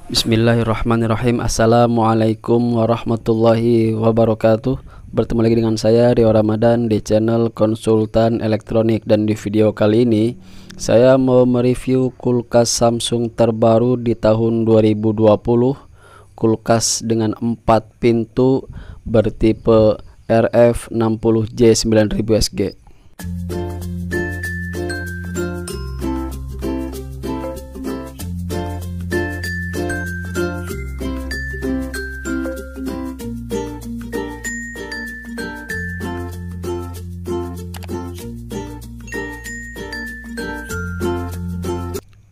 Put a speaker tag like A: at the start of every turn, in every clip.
A: Bismillahirrahmanirrahim. Assalamualaikum warahmatullahi wabarakatuh. Bertemu lagi dengan saya Rio Ramadan di channel Konsultan Elektronik, dan di video kali ini saya mau mereview kulkas Samsung terbaru di tahun 2020. Kulkas dengan 4 pintu bertipe RF60J9000SG.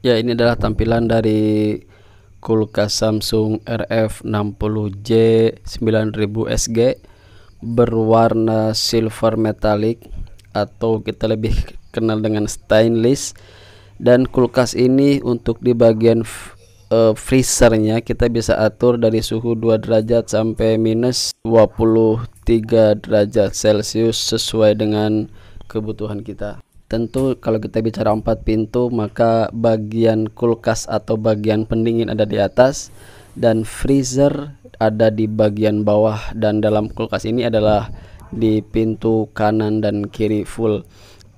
A: Ya, ini adalah tampilan dari kulkas Samsung RF60J9000SG berwarna silver metallic, atau kita lebih kenal dengan stainless. Dan kulkas ini untuk di bagian freezernya kita bisa atur dari suhu 2 derajat sampai minus 23 derajat Celcius sesuai dengan kebutuhan kita. Tentu kalau kita bicara 4 pintu, maka bagian kulkas atau bagian pendingin ada di atas dan freezer ada di bagian bawah, dan dalam kulkas ini adalah di pintu kanan dan kiri full.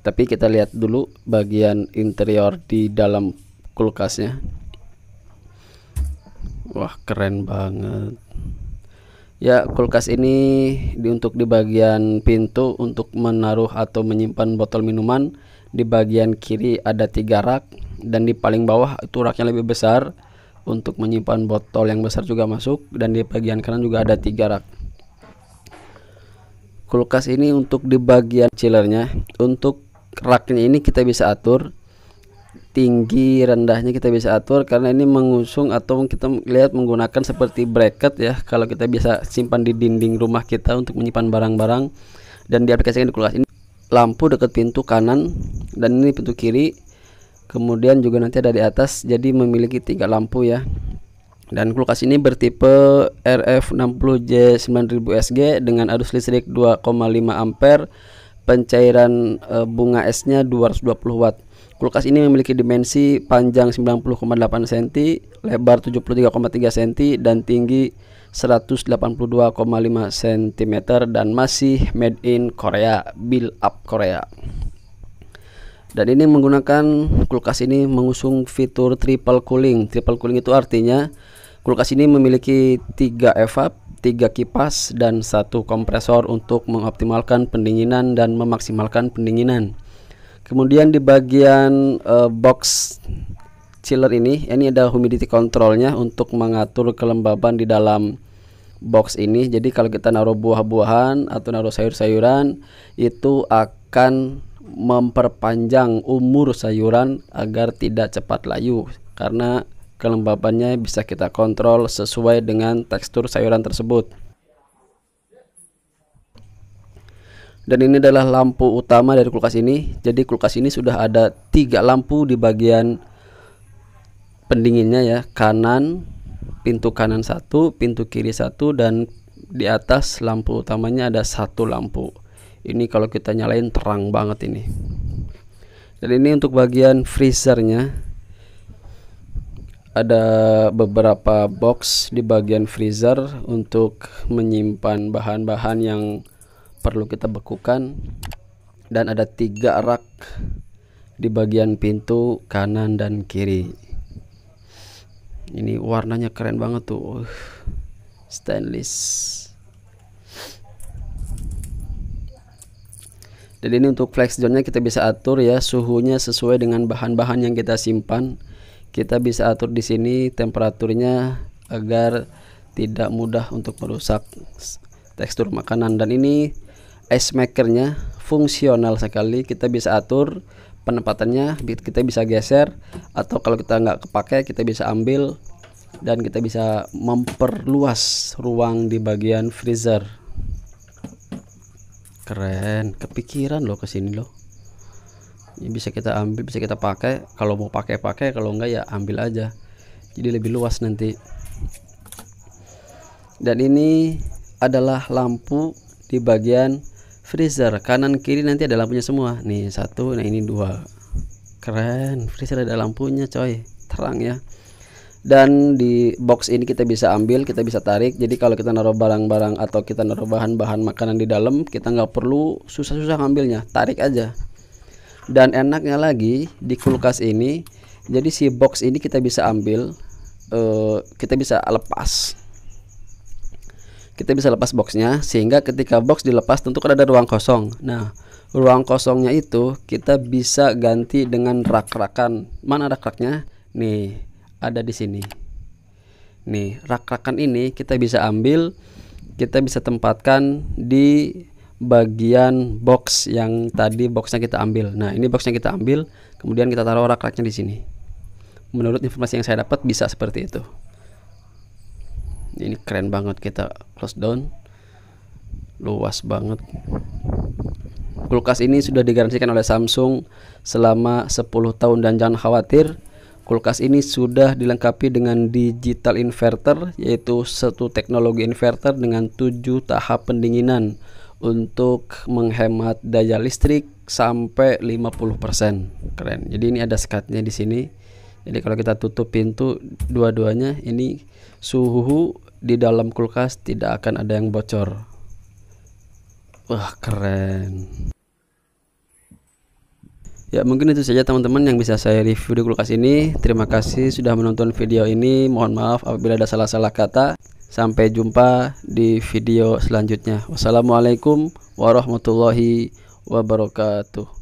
A: Tapi kita lihat dulu bagian interior di dalam kulkasnya. Wah, keren banget. Ya, kulkas ini untuk di bagian pintu untuk menaruh atau menyimpan botol minuman. Di bagian kiri ada 3 rak, dan di paling bawah itu raknya lebih besar untuk menyimpan botol yang besar juga masuk, dan di bagian kanan juga ada 3 rak. Kulkas ini untuk di bagian chillernya, untuk raknya ini kita bisa atur tinggi rendahnya, kita bisa atur karena ini mengusung atau kita lihat menggunakan seperti bracket ya, kalau kita bisa simpan di dinding rumah kita untuk menyimpan barang-barang. Dan diaplikasikan di kulkas ini lampu dekat pintu kanan, dan ini pintu kiri, kemudian juga nanti ada di atas, jadi memiliki 3 lampu ya. Dan kulkas ini bertipe RF60J9000SG dengan arus listrik 2,5 ampere, pencairan bunga esnya 220 watt. Kulkas ini memiliki dimensi panjang 90,8 cm, lebar 73,3 cm, dan tinggi 182,5 cm, dan masih made in Korea, build up Korea. Dan ini menggunakan kulkas ini mengusung fitur triple cooling. Triple cooling itu artinya kulkas ini memiliki 3 evap, 3 kipas, dan 1 kompresor untuk mengoptimalkan pendinginan dan memaksimalkan pendinginan. Kemudian di bagian box chiller ini ada humidity controlnya untuk mengatur kelembaban di dalam box ini. Jadi kalau kita naruh buah-buahan atau naruh sayur-sayuran, itu akan memperpanjang umur sayuran agar tidak cepat layu, karena kelembabannya bisa kita kontrol sesuai dengan tekstur sayuran tersebut. Dan ini adalah lampu utama dari kulkas ini. Jadi kulkas ini sudah ada 3 lampu di bagian pendinginnya ya, kanan, pintu kanan 1, pintu kiri 1, dan di atas lampu utamanya ada 1 lampu. Ini kalau kita nyalain terang banget ini. Dan ini untuk bagian freezernya, ada beberapa box di bagian freezer untuk menyimpan bahan-bahan yang perlu kita bekukan, dan ada 3 rak di bagian pintu kanan dan kiri. Ini warnanya keren banget tuh, stainless. Dan ini untuk flex zone-nya kita bisa atur ya, suhunya sesuai dengan bahan-bahan yang kita simpan. Kita bisa atur di sini temperaturnya agar tidak mudah untuk merusak tekstur makanan. Dan ini ice makernya fungsional sekali, kita bisa atur penempatannya, kita bisa geser, atau kalau kita nggak kepake kita bisa ambil, dan kita bisa memperluas ruang di bagian freezer. Keren, kepikiran loh kesini loh. Ini bisa kita ambil, bisa kita pakai, kalau mau pakai, kalau enggak ya ambil aja, jadi lebih luas nanti. Dan ini adalah lampu di bagian freezer, kanan kiri nanti ada lampunya semua. Nih 1, nah ini 2. Keren, freezer ada lampunya coy, terang ya. Dan di box ini kita bisa ambil, kita bisa tarik. Jadi kalau kita naruh barang-barang atau kita naruh bahan-bahan makanan di dalam, kita nggak perlu susah-susah ngambilnya, tarik aja. Dan enaknya lagi di kulkas ini, jadi si box ini kita bisa ambil, kita bisa lepas boxnya, sehingga ketika box dilepas tentu kan ada ruang kosong. Nah, ruang kosongnya itu kita bisa ganti dengan rak-rakan. Mana rak-raknya? Nih, ada di sini. Nih, rak-rakan ini kita bisa ambil, kita bisa tempatkan di bagian box yang tadi boxnya kita ambil. Nah, ini boxnya kita ambil, kemudian kita taruh rak-raknya di sini. Menurut informasi yang saya dapat bisa seperti itu. Ini keren banget, kita close down. Luas banget. Kulkas ini sudah digaransikan oleh Samsung selama 10 tahun dan jangan khawatir, kulkas ini sudah dilengkapi dengan digital inverter, yaitu satu teknologi inverter dengan 7 tahap pendinginan untuk menghemat daya listrik sampai 50%. Keren. Jadi ini ada skatnya di sini. Jadi kalau kita tutup pintu dua-duanya, ini suhu di dalam kulkas tidak akan ada yang bocor. Wah, keren. Ya, mungkin itu saja teman-teman yang bisa saya review di kulkas ini. Terima kasih sudah menonton video ini. Mohon maaf apabila ada salah-salah kata. Sampai jumpa di video selanjutnya. Wassalamualaikum warahmatullahi wabarakatuh.